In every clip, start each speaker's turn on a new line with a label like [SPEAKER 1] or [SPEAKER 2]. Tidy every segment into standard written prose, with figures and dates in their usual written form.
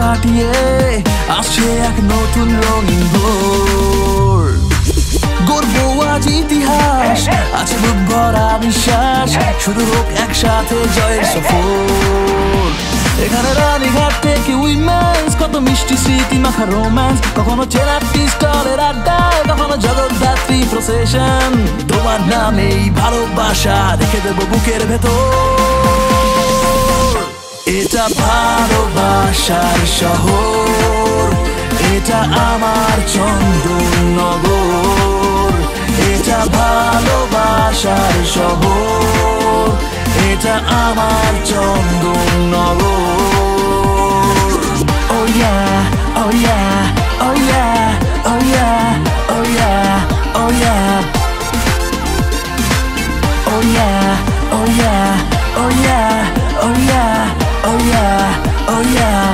[SPEAKER 1] কাটিয়ে আসছে এক নতুন রঙিন ভোর। গর্ব আজ ইতিহাস, আছে বুক ভরা বিশ্বাস, শুরু হোক একসাথে জয়ের সফর। এখানে রানীঘাট থেকে উইমেন্স, কত মিষ্টি স্মৃতি মাখা রোম্যান্স, কখনো চেনা পিস্তলের আড্ডায়, কখনো জগদ্ধাত্রী প্রসেশন। তোমার নামেই ভালোবাসা রেখে দেবো বুকের ভেতর। এটা ভালোবাসার শহর, এটা আমার চন্দননগর। এটা ভালোবাসার শহর, এটা আমার Chandannagar. Oh yeah, oh yeah, oh yeah, oh yeah, oh yeah, oh yeah, oh yeah, oh yeah, oh yeah, oh yeah, oh yeah, oh yeah।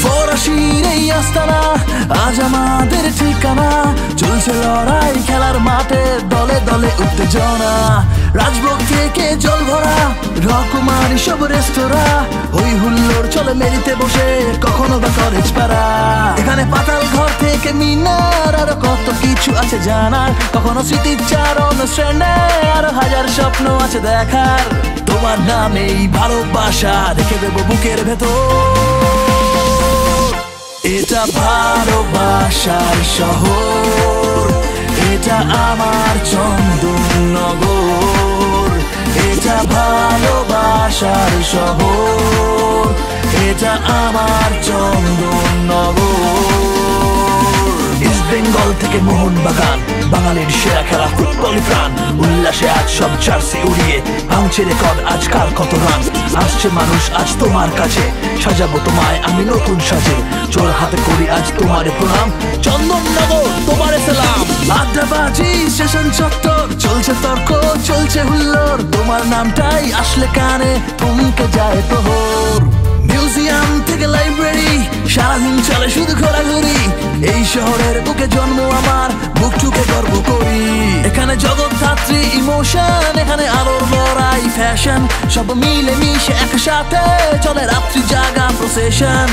[SPEAKER 1] ফরাসির এই আস্তানা আজ আমাদের ঠিকানা, চলছে লড়াই খেলার মাঠে, দলে দলে উত্তেজনা। রাজভোগ থেকে জল ভরা রকমারি সব রেস্তোরাঁ, হই হুল্লোড় চলে মেরিতে বসে, কখনো বা কলেজ পাড়া। এখানে পাতাল ঘর থেকে মিনার, আরো কত কিছু আছে জানার, কখনো স্মৃতিচারণ শ্রেণে, আরো হাজার স্বপ্ন আছে দেখার। তোমার নামেই ভালোবাসা রেখে দেবো বুকের ভেতর। এটা ভালোবাসার শহর, এটা আমার চন্দননগর। এটা ভালোবাসার শহর, এটা আমার চন্দননগর। ইস্ট বেঙ্গল থেকে মোহনবাগান, বাঙালির সেরা খেলা ফুটবল প্রাণ। উল্লাসে আজ সব জার্সি উড়িয়ে ভাঙছে রেকর্ড আজকাল কত রান। আসছে মানুষ আজ তোমার কাছে, সাজাবো তোমায় আমি নতুন সাজে। চোর হাতে করি আজ তোমারে প্রণাম, চন্দননগর তোমারে সালাম। আড্ডাবাজি স্টেশন চত্বর, চলছে তর্ক চলছে হুল্লোড়, তোমার নামটাই আসলে কানে থমকে যায় প্রহর। মিউজিয়াম থেকে লাইব্রেরি, সারাদিন চলে শুধু ঘোরাঘুরি। এই শহরের বুকে জন্ম আমার, বুক ঠুকে গর্ব করি। এখানে জগদ্ধাত্রী ইমোশন, এখানে আলোর লড়াই ফ্যাশন, সব মিলে মিশে একসাথে চলে রাত্রি জাগা প্রসেশন।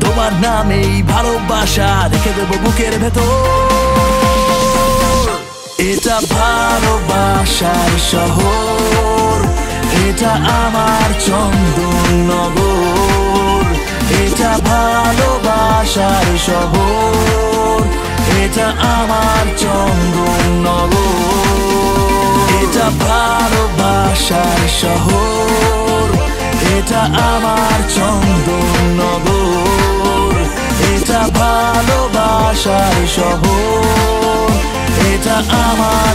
[SPEAKER 1] তোমার নামেই ভালোবাসা রেখে দেবো বুকের ভেতর। এটা ভালোবাসার শহর, এটা আমার চন্দননগর। এটা ভালোবাসার শহর, এটা আমার চন্দননগর। এটা ভালোবাসার শহর, এটা আমার চন্দননগর। এটা ভালোবাসার শহর, এটা আমার